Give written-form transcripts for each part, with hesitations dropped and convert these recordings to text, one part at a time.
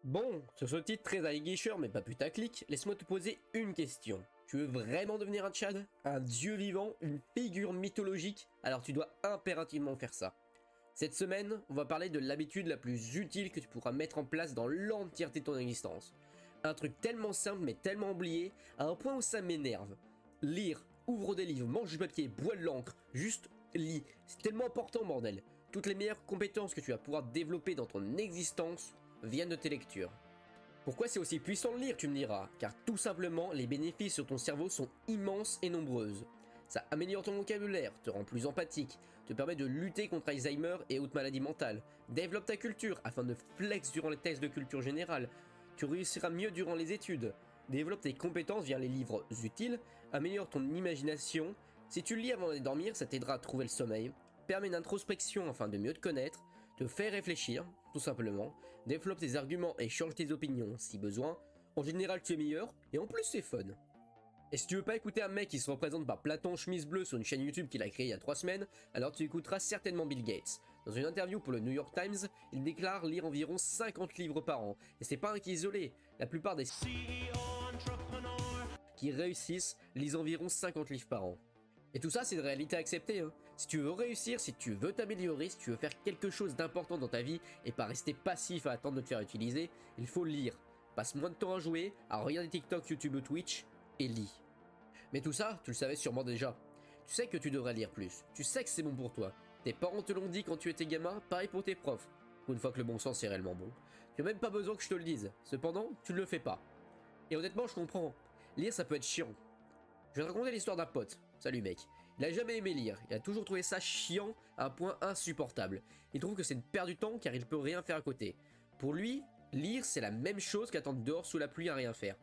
Bon, sur ce titre très aguicheur mais pas putaclic, laisse-moi te poser une question. Tu veux vraiment devenir un Tchad? Un dieu vivant? Une figure mythologique? Alors tu dois impérativement faire ça. Cette semaine, on va parler de l'habitude la plus utile que tu pourras mettre en place dans l'entièreté de ton existence. Un truc tellement simple mais tellement oublié, à un point où ça m'énerve. Lire, ouvre des livres, mange du papier, bois de l'encre, juste lis. C'est tellement important bordel. Toutes les meilleures compétences que tu vas pouvoir développer dans ton existence viennent de tes lectures. Pourquoi c'est aussi puissant de lire, tu me diras? Car tout simplement, les bénéfices sur ton cerveau sont immenses et nombreuses. Ça améliore ton vocabulaire, te rend plus empathique, te permet de lutter contre Alzheimer et autres maladies mentales, développe ta culture afin de flex durant les tests de culture générale, tu réussiras mieux durant les études, développe tes compétences via les livres utiles, améliore ton imagination, si tu lis avant d'aller dormir, ça t'aidera à trouver le sommeil, permet une introspection afin de mieux te connaître, te fait réfléchir, tout simplement, développe tes arguments et change tes opinions si besoin, en général tu es meilleur, et en plus c'est fun. Et si tu veux pas écouter un mec qui se représente par Platon chemise bleue sur une chaîne YouTube qu'il a créée il y a 3 semaines, alors tu écouteras certainement Bill Gates. Dans une interview pour le New York Times, il déclare lire environ 50 livres par an. Et c'est pas un qui est isolé, la plupart des qui réussissent lisent environ 50 livres par an. Et tout ça c'est une réalité acceptée. Si tu veux réussir, si tu veux t'améliorer, si tu veux faire quelque chose d'important dans ta vie et pas rester passif à attendre de te faire utiliser, il faut lire. Passe moins de temps à jouer, à regarder TikTok, YouTube ou Twitch, et lis. Mais tout ça, tu le savais sûrement déjà. Tu sais que tu devrais lire plus, tu sais que c'est bon pour toi. Tes parents te l'ont dit quand tu étais gamin, pareil pour tes profs. Pour une fois que le bon sens est réellement bon. Tu n'as même pas besoin que je te le dise, cependant, tu ne le fais pas. Et honnêtement, je comprends. Lire, ça peut être chiant. Je vais te raconter l'histoire d'un pote. Salut mec. Il a jamais aimé lire, il a toujours trouvé ça chiant à un point insupportable. Il trouve que c'est une perte du temps car il peut rien faire à côté. Pour lui, lire c'est la même chose qu'attendre dehors sous la pluie à rien faire.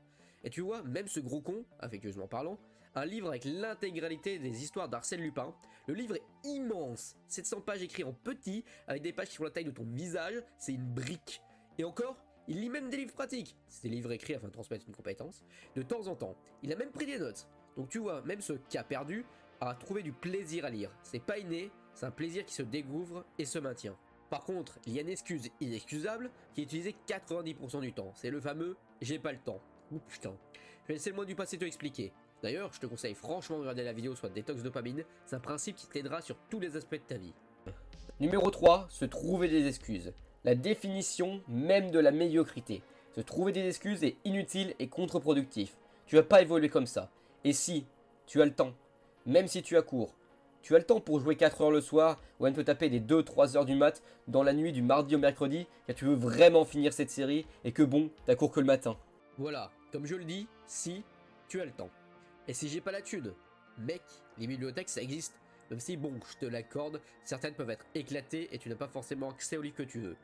Et tu vois, même ce gros con, affectueusement parlant, un livre avec l'intégralité des histoires d'Arsène Lupin, le livre est immense, 700 pages écrites en petit, avec des pages qui font la taille de ton visage, c'est une brique. Et encore, il lit même des livres pratiques, c'est des livres écrits afin de transmettre une compétence, de temps en temps. Il a même pris des notes. Donc tu vois, même ce cas perdu a trouvé du plaisir à lire. C'est pas inné, c'est un plaisir qui se découvre et se maintient. Par contre, il y a une excuse inexcusable qui est utilisée 90% du temps. C'est le fameux « j'ai pas le temps ». Ouh putain. Je vais laisser le mot du passé te expliquer. D'ailleurs, je te conseille franchement de regarder la vidéo sur détox dopamine. C'est un principe qui t'aidera sur tous les aspects de ta vie. Numéro 3, se trouver des excuses. La définition même de la médiocrité. Se trouver des excuses est inutile et contre-productif. Tu vas pas évoluer comme ça. Et si tu as le temps, même si tu as cours, tu as le temps pour jouer 4 heures le soir ou même te taper des 2-3 heures du mat dans la nuit du mardi au mercredi car tu veux vraiment finir cette série et que bon, t'as cours que le matin. Voilà, comme je le dis, si tu as le temps. Et si j'ai pas la thune, mec, les bibliothèques ça existe. Même si bon, je te l'accorde, certaines peuvent être éclatées et tu n'as pas forcément accès au livre que tu veux.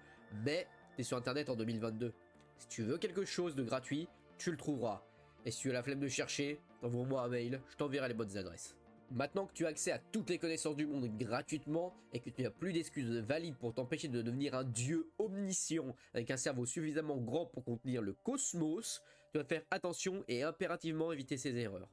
Mais t'es sur internet en 2022. Si tu veux quelque chose de gratuit, tu le trouveras. Et si tu as la flemme de chercher, envoie-moi un mail, je t'enverrai les bonnes adresses. Maintenant que tu as accès à toutes les connaissances du monde gratuitement et que tu n'as plus d'excuses valides pour t'empêcher de devenir un dieu omniscient avec un cerveau suffisamment grand pour contenir le cosmos, tu vas faire attention et impérativement éviter ces erreurs.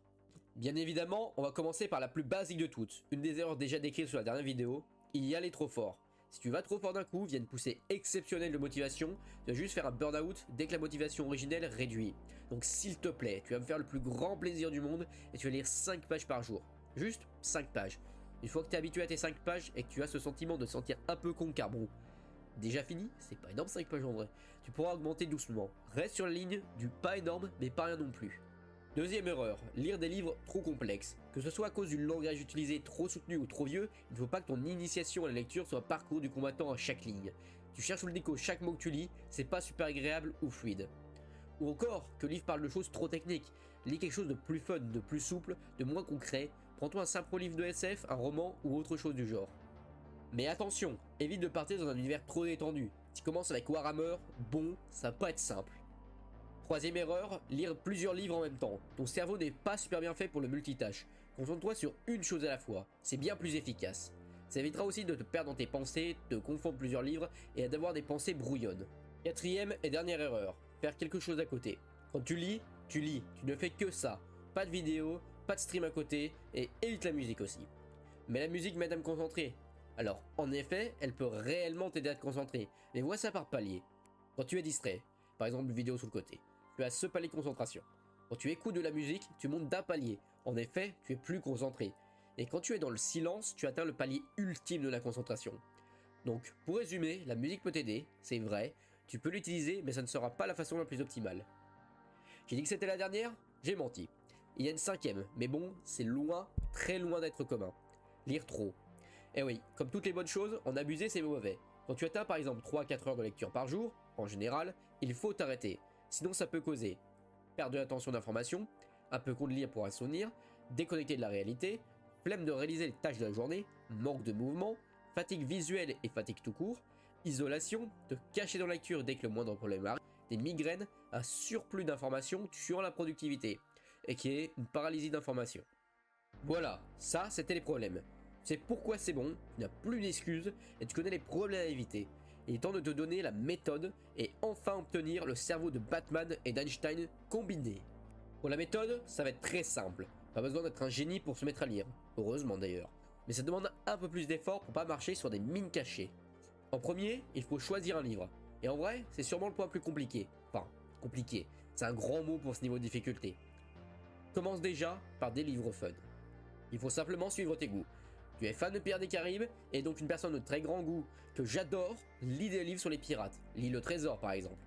Bien évidemment, on va commencer par la plus basique de toutes, une des erreurs déjà décrites sur la dernière vidéo, y aller trop fort. Si tu vas trop fort d'un coup, via une poussée exceptionnelle de motivation, tu vas juste faire un burn-out dès que la motivation originelle réduit. Donc s'il te plaît, tu vas me faire le plus grand plaisir du monde et tu vas lire 5 pages par jour. Juste 5 pages. Une fois que tu es habitué à tes 5 pages et que tu as ce sentiment de te sentir un peu con car bon, déjà fini, c'est pas énorme 5 pages en vrai, tu pourras augmenter doucement. Reste sur la ligne du pas énorme mais pas rien non plus. Deuxième erreur, lire des livres trop complexes. Que ce soit à cause du langage utilisé trop soutenu ou trop vieux, il ne faut pas que ton initiation à la lecture soit parcours du combattant à chaque ligne. Tu cherches sous le déco chaque mot que tu lis, c'est pas super agréable ou fluide. Ou encore, que le livre parle de choses trop techniques. Lis quelque chose de plus fun, de plus souple, de moins concret. Prends-toi un simple livre de SF, un roman ou autre chose du genre. Mais attention, évite de partir dans un univers trop détendu. Si tu commences avec Warhammer, bon, ça va pas être simple. Troisième erreur, lire plusieurs livres en même temps. Ton cerveau n'est pas super bien fait pour le multitâche. Concentre-toi sur une chose à la fois, c'est bien plus efficace. Ça évitera aussi de te perdre dans tes pensées, de confondre plusieurs livres et d'avoir des pensées brouillonnes. Quatrième et dernière erreur, faire quelque chose à côté. Quand tu lis, tu ne fais que ça. Pas de vidéo, pas de stream à côté et évite la musique aussi. Mais la musique m'aide à me concentrer. Alors, en effet, elle peut réellement t'aider à te concentrer, mais vois ça par palier. Quand tu es distrait, par exemple vidéo sous le côté. Tu as ce palier de concentration. Quand tu écoutes de la musique, tu montes d'un palier. En effet, tu es plus concentré. Et quand tu es dans le silence, tu atteins le palier ultime de la concentration. Donc, pour résumer, la musique peut t'aider, c'est vrai. Tu peux l'utiliser, mais ça ne sera pas la façon la plus optimale. J'ai dit que c'était la dernière? J'ai menti. Il y a une cinquième, mais bon, c'est loin, très loin d'être commun. Lire trop. Eh oui, comme toutes les bonnes choses, en abuser c'est mauvais. Quand tu atteins par exemple 3 à 4 heures de lecture par jour, en général, il faut t'arrêter. Sinon ça peut causer perte de l'attention d'information, un peu con de lire pour un souvenir, déconnecter de la réalité, flemme de réaliser les tâches de la journée, manque de mouvement, fatigue visuelle et fatigue tout court, isolation, te cacher dans la lecture dès que le moindre problème arrive, des migraines, un surplus d'informations tuant la productivité, et qui est une paralysie d'information. Voilà, ça c'était les problèmes. Tu sais pourquoi c'est bon, tu n'as plus d'excuses et tu connais les problèmes à éviter. Il est temps de te donner la méthode et enfin obtenir le cerveau de Batman et d'Einstein combiné. Pour la méthode, ça va être très simple. Pas besoin d'être un génie pour se mettre à lire. Heureusement d'ailleurs. Mais ça demande un peu plus d'effort pour pas marcher sur des mines cachées. En premier, il faut choisir un livre. Et en vrai, c'est sûrement le point plus compliqué. Enfin, compliqué. C'est un grand mot pour ce niveau de difficulté. Commence déjà par des livres fun. Il faut simplement suivre tes goûts. Tu es fan de Pirates des Caraïbes et donc une personne de très grand goût que j'adore, lis des livres sur les pirates. Lis Le Trésor par exemple.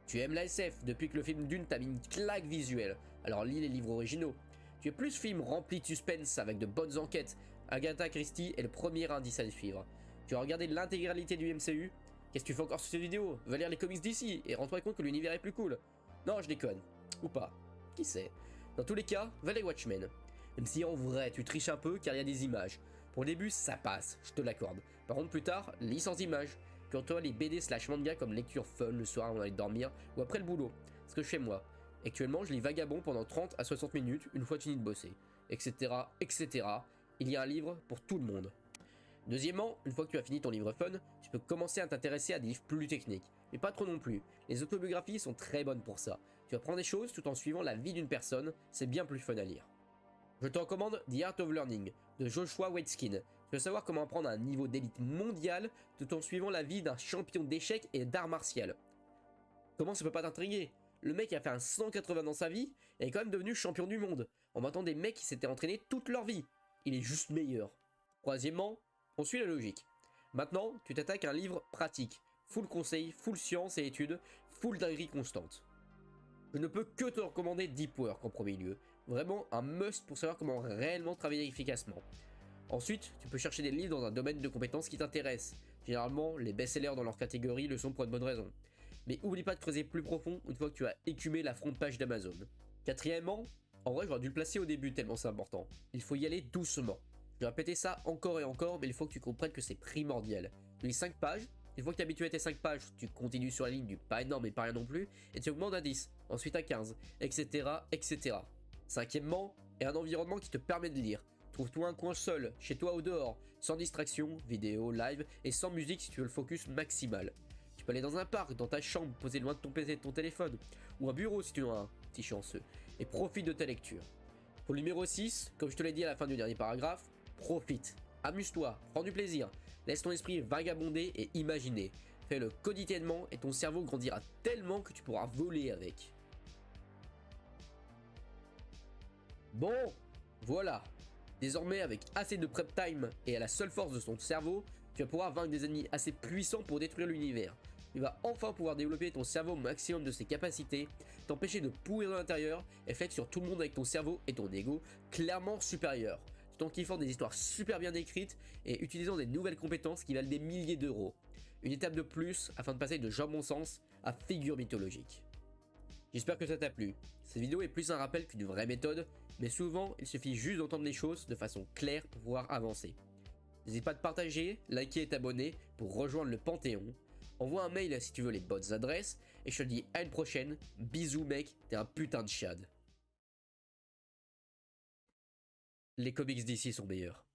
Tu aimes la SF depuis que le film Dune t'a mis une claque visuelle, alors lis les livres originaux. Tu es plus film rempli de suspense avec de bonnes enquêtes. Agatha Christie est le premier indice à suivre. Tu as regardé l'intégralité du MCU? Qu'est-ce que tu fais encore sur cette vidéo? Va lire les comics d'ici et rends-toi compte que l'univers est plus cool. Non, je déconne. Ou pas. Qui sait? Dans tous les cas, va les Watchmen. Même si en vrai tu triches un peu car il y a des images. Pour le début ça passe, je te l'accorde. Par contre plus tard, lis sans images. Puis on te voit les BD / manga comme lecture fun le soir avant d'aller dormir ou après le boulot. Ce que je fais moi. Actuellement je lis Vagabond pendant 30 à 60 minutes une fois fini de bosser. Etc. etc. Il y a un livre pour tout le monde. Deuxièmement, une fois que tu as fini ton livre fun, tu peux commencer à t'intéresser à des livres plus techniques. Mais pas trop non plus. Les autobiographies sont très bonnes pour ça. Tu apprends des choses tout en suivant la vie d'une personne, c'est bien plus fun à lire. Je te recommande The Art of Learning de Joshua Waitzkin. Tu veux savoir comment apprendre à un niveau d'élite mondial tout en suivant la vie d'un champion d'échecs et d'art martial. Comment ça peut pas t'intriguer? Le mec a fait un 180 dans sa vie et est quand même devenu champion du monde, en battant des mecs qui s'étaient entraînés toute leur vie. Il est juste meilleur. Troisièmement, on suit la logique. Maintenant, tu t'attaques à un livre pratique, full conseil, full science et études, full dinguerie constante. Je ne peux que te recommander Deep Work en premier lieu. Vraiment un must pour savoir comment réellement travailler efficacement. Ensuite, tu peux chercher des livres dans un domaine de compétences qui t'intéresse. Généralement, les best-sellers dans leur catégorie le sont pour une bonne raison. Mais oublie pas de creuser plus profond une fois que tu as écumé la front page d'Amazon. Quatrièmement, en vrai j'aurais dû le placer au début tellement c'est important. Il faut y aller doucement. Je vais répéter ça encore et encore, mais il faut que tu comprennes que c'est primordial. Tu lis 5 pages, une fois que tu es habitué à tes 5 pages, tu continues sur la ligne du pas énorme et pas rien non plus, et tu augmentes à 10, ensuite à 15, etc. etc. Cinquièmement, et un environnement qui te permet de lire. Trouve-toi un coin seul, chez toi ou dehors, sans distraction, vidéo, live, et sans musique si tu veux le focus maximal. Tu peux aller dans un parc, dans ta chambre, poser loin de ton PC et de ton téléphone, ou un bureau si tu en as un, petit chanceux, et profite de ta lecture. Pour le numéro 6, comme je te l'ai dit à la fin du dernier paragraphe, profite, amuse-toi, prends du plaisir, laisse ton esprit vagabonder et imaginer. Fais-le quotidiennement et ton cerveau grandira tellement que tu pourras voler avec. Bon, voilà. Désormais, avec assez de prep time et à la seule force de son cerveau, tu vas pouvoir vaincre des ennemis assez puissants pour détruire l'univers. Tu vas enfin pouvoir développer ton cerveau au maximum de ses capacités, t'empêcher de pourrir de l'intérieur et flex sur tout le monde avec ton cerveau et ton ego clairement supérieur, tout en kiffant des histoires super bien écrites et utilisant des nouvelles compétences qui valent des milliers d'euros. Une étape de plus afin de passer de jambon sens à figure mythologique. J'espère que ça t'a plu. Cette vidéo est plus un rappel qu'une vraie méthode, mais souvent il suffit juste d'entendre les choses de façon claire pour pouvoir avancer. N'hésite pas à te partager, liker et t'abonner pour rejoindre le Panthéon. Envoie un mail si tu veux les bonnes adresses, et je te dis à une prochaine. Bisous mec, t'es un putain de chad. Les comics d'ici sont meilleurs.